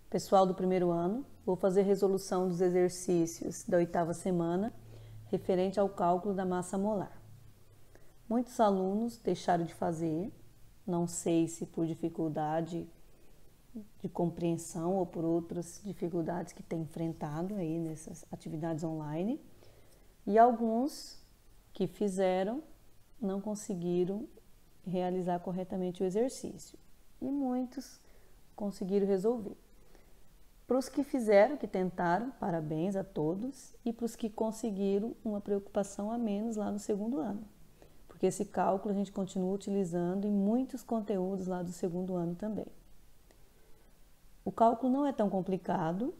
Pessoal do primeiro ano, vou fazer resolução dos exercícios da 8ª semana referente ao cálculo da massa molar. Muitos alunos deixaram de fazer, não sei se por dificuldade de compreensão ou por outras dificuldades que têm enfrentado aí nessas atividades online, e alguns que fizeram não conseguiram realizar corretamente o exercício, e muitos conseguiram resolver. Para os que fizeram, que tentaram, parabéns a todos, e para os que conseguiram uma preocupação a menos lá no segundo ano, porque esse cálculo a gente continua utilizando em muitos conteúdos lá do segundo ano também. O cálculo não é tão complicado.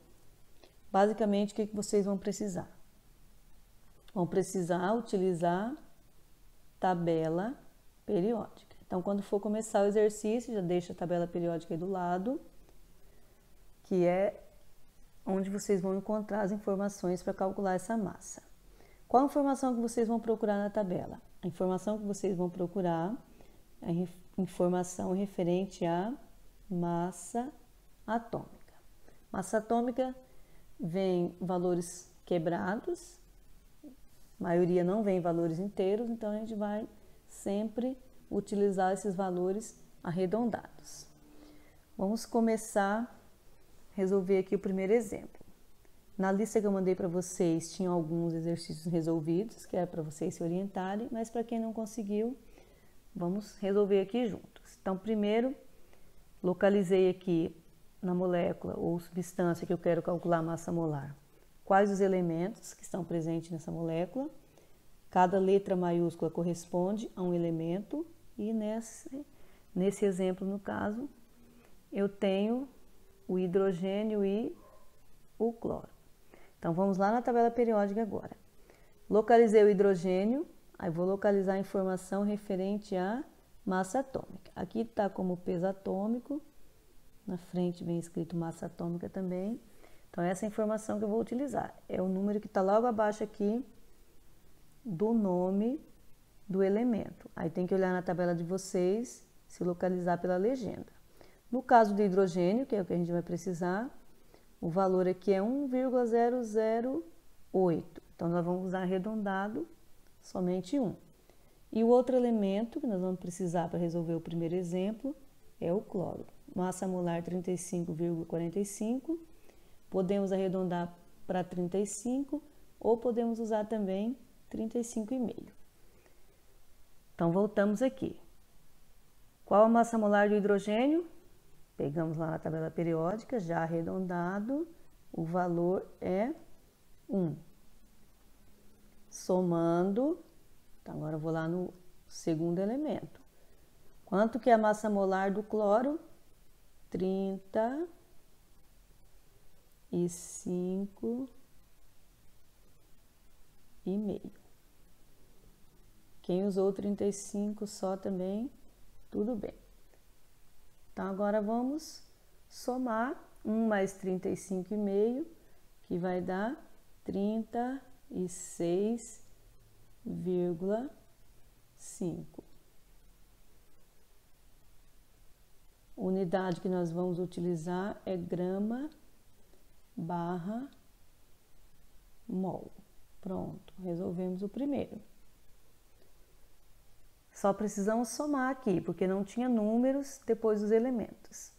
Basicamente, o que vocês vão precisar? Vão precisar utilizar tabela periódica. Então, quando for começar o exercício, já deixa a tabela periódica aí do lado, que é onde vocês vão encontrar as informações para calcular essa massa. Qual a informação que vocês vão procurar na tabela? A informação que vocês vão procurar é a informação referente à massa atômica. Massa atômica vem valores quebrados, a maioria não vem valores inteiros, então a gente vai sempre utilizar esses valores arredondados. Vamos começar a resolver aqui o primeiro exemplo. Na lista que eu mandei para vocês, tinham alguns exercícios resolvidos, que era para vocês se orientarem, mas para quem não conseguiu, vamos resolver aqui juntos. Então, primeiro, localizei aqui na molécula ou substância que eu quero calcular a massa molar, quais os elementos que estão presentes nessa molécula. Cada letra maiúscula corresponde a um elemento e nesse exemplo, no caso, eu tenho o hidrogênio e o cloro. Então, vamos lá na tabela periódica agora. Localizei o hidrogênio, aí vou localizar a informação referente à massa atômica. Aqui está como peso atômico, na frente vem escrito massa atômica também. Então, essa é a informação que eu vou utilizar. É o número que está logo abaixo aqui do nome do elemento. Aí tem que olhar na tabela de vocês, se localizar pela legenda. No caso do hidrogênio, que é o que a gente vai precisar, o valor aqui é 1,008. Então, nós vamos usar arredondado somente 1. E o outro elemento que nós vamos precisar para resolver o primeiro exemplo é o cloro. Massa molar 35,45. Podemos arredondar para 35 ou podemos usar também 35,5. Então, voltamos aqui. Qual a massa molar do hidrogênio? Pegamos lá na tabela periódica, já arredondado, o valor é 1. Somando, então agora eu vou lá no segundo elemento. Quanto que é a massa molar do cloro? 35,5. Quem usou 35 só também, tudo bem. Então, agora vamos somar 1 mais 35,5, que vai dar 36,5. Unidade que nós vamos utilizar é grama/mol. Pronto, resolvemos o primeiro. Só precisamos somar aqui, porque não tinha números depois dos elementos.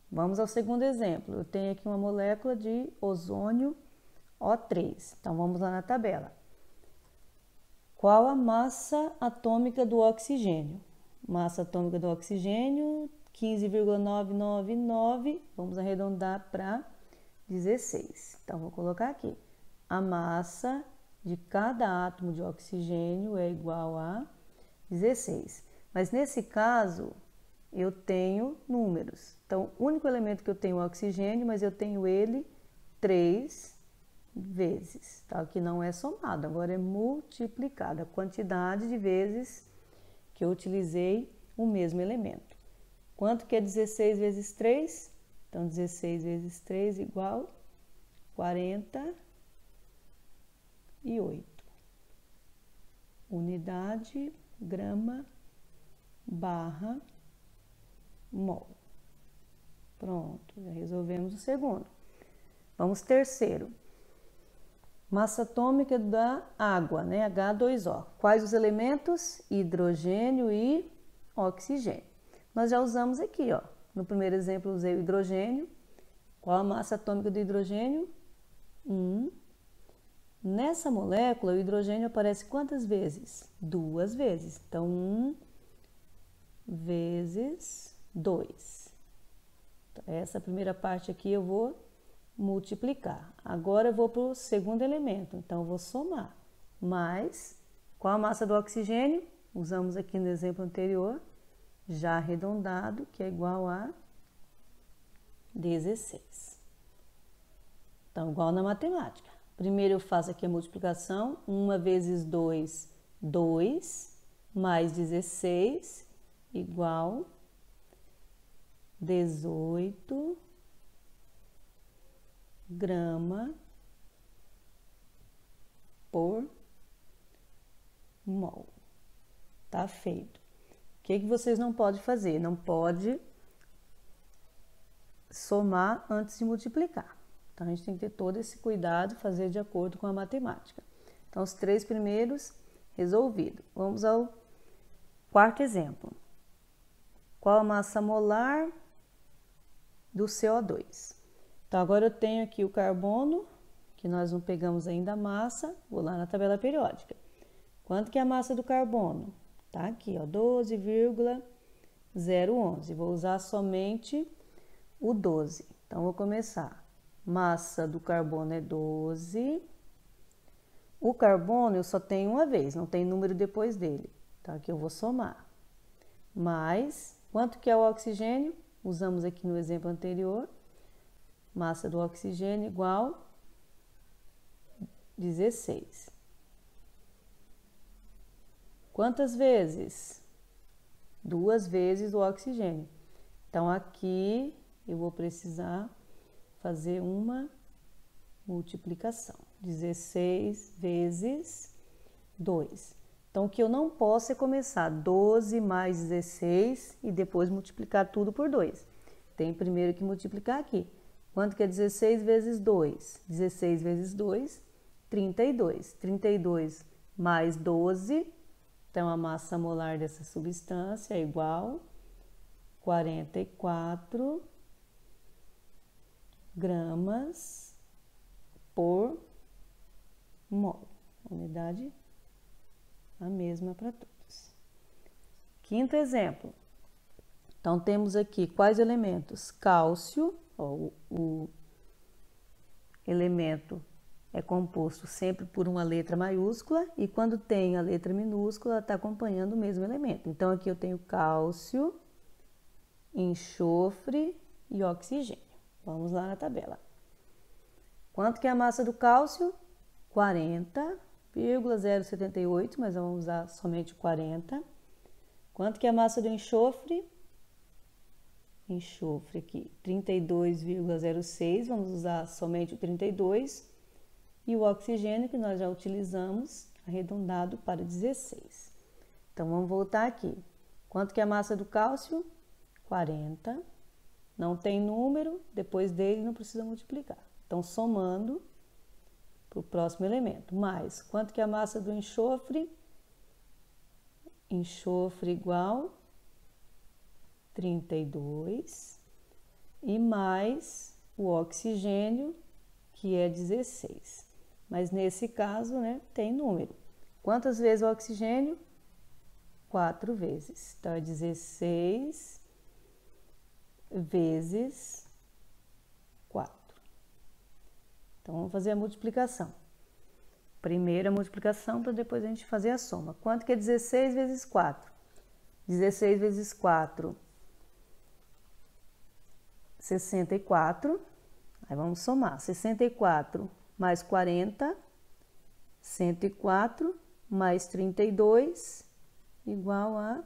Vamos ao segundo exemplo. Eu tenho aqui uma molécula de ozônio O3. Então, vamos lá na tabela. Qual a massa atômica do oxigênio? Massa atômica do oxigênio, 15,999. Vamos arredondar para 16. Então, vou colocar aqui. A massa de cada átomo de oxigênio é igual a 16. Mas nesse caso, eu tenho números. Então, o único elemento que eu tenho é o oxigênio, mas eu tenho ele 3 vezes. Tá? Que não é somado, agora é multiplicado. A quantidade de vezes que eu utilizei o mesmo elemento. Quanto que é 16 vezes 3? Então, 16 vezes 3 igual 48. Unidade grama/mol. Pronto, já resolvemos o segundo. Vamos terceiro. Massa atômica da água, né? H2O. Quais os elementos? Hidrogênio e oxigênio. Nós já usamos aqui, ó. No primeiro exemplo, eu usei o hidrogênio. Qual a massa atômica do hidrogênio? 1. Nessa molécula, o hidrogênio aparece quantas vezes? 2 vezes. Então, 1 vezes 2. Então, essa primeira parte aqui eu vou multiplicar. Agora eu vou para o segundo elemento, então eu vou somar. Mais, qual a massa do oxigênio? Usamos aqui no exemplo anterior, já arredondado, que é igual a 16. Então, igual na matemática. Primeiro eu faço aqui a multiplicação, 1 vezes 2, 2, mais 16, igual 18 grama por mol. Tá feito. O que vocês não podem fazer? Não pode somar antes de multiplicar. Então, a gente tem que ter todo esse cuidado e fazer de acordo com a matemática. Então, os 3 primeiros resolvido. Vamos ao quarto exemplo. Qual a massa molar do CO2? Então, agora eu tenho aqui o carbono, que nós não pegamos ainda a massa, vou lá na tabela periódica. Quanto que é a massa do carbono? Tá aqui, ó, 12,011. Vou usar somente o 12. Então, vou começar. Massa do carbono é 12. O carbono eu só tenho uma vez, não tem número depois dele. Então, aqui eu vou somar. Mais, quanto que é o oxigênio? Usamos aqui no exemplo anterior. Massa do oxigênio igual 16. Quantas vezes? 2 vezes o oxigênio. Então, aqui eu vou precisar fazer uma multiplicação. 16 vezes 2. Então, o que eu não posso é começar 12 mais 16 e depois multiplicar tudo por 2. Tem primeiro que multiplicar aqui. Quanto que é 16 vezes 2? 16 vezes 2, 32. 32 mais 12, então a massa molar dessa substância é igual a 44 gramas por mol. Unidade a mesma para todos. Quinto exemplo. Então, temos aqui quais elementos? Cálcio, ó, o elemento é composto sempre por uma letra maiúscula e quando tem a letra minúscula, está acompanhando o mesmo elemento. Então, aqui eu tenho cálcio, enxofre e oxigênio. Vamos lá na tabela. Quanto que é a massa do cálcio? 40,078, mas vamos usar somente 40. Quanto que é a massa do enxofre? Enxofre aqui, 32,06, vamos usar somente o 32. E o oxigênio que nós já utilizamos, arredondado para 16. Então, vamos voltar aqui. Quanto que é a massa do cálcio? 40. Não tem número, depois dele não precisa multiplicar. Então, somando para o próximo elemento. Mais, quanto que é a massa do enxofre? Enxofre igual 32. E mais o oxigênio, que é 16. Mas nesse caso, né, tem número. Quantas vezes o oxigênio? 4 vezes. Então, é 16 vezes 4. Então, vamos fazer a multiplicação. Primeiro a multiplicação, para depois a gente fazer a soma. Quanto que é 16 vezes 4? 16 vezes 4, 64. Aí vamos somar. 64 mais 40, 104, mais 32, igual a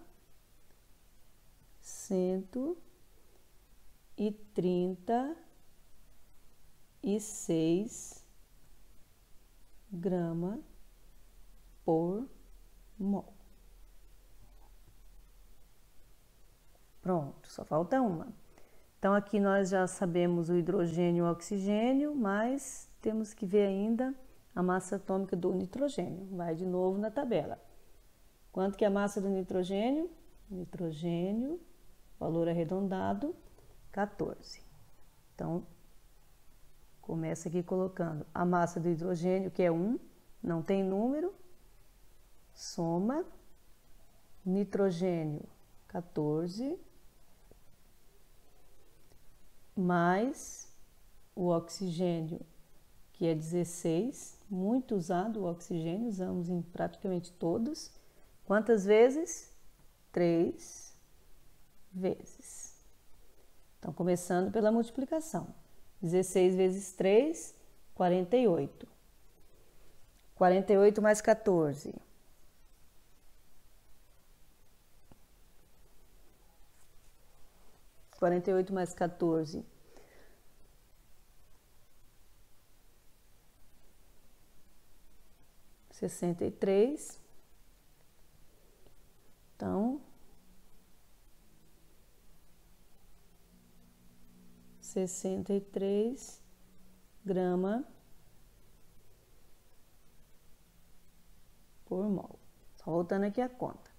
136 grama por mol. Pronto, só falta uma. Então, aqui nós já sabemos o hidrogênio e o oxigênio, mas temos que ver ainda a massa atômica do nitrogênio. Vai de novo na tabela. Quanto que é a massa do nitrogênio? Nitrogênio, valor arredondado, 14. Então, começa aqui colocando a massa do hidrogênio, que é 1, não tem número, soma, nitrogênio, 14, mais o oxigênio, que é 16, muito usado o oxigênio, usamos em praticamente todos. Quantas vezes? 3 vezes. Então, começando pela multiplicação. 16 vezes 3, 48. 48 mais 14. 48 mais 14. 63. Então, 63 gramas por mol. Só voltando aqui a conta.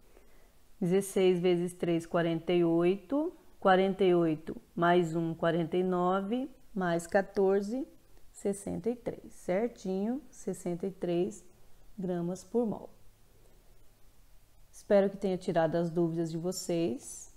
16 vezes 3, 48. 48 mais 1, 49. Mais 14, 63. Certinho, 63 gramas por mol. Espero que tenha tirado as dúvidas de vocês.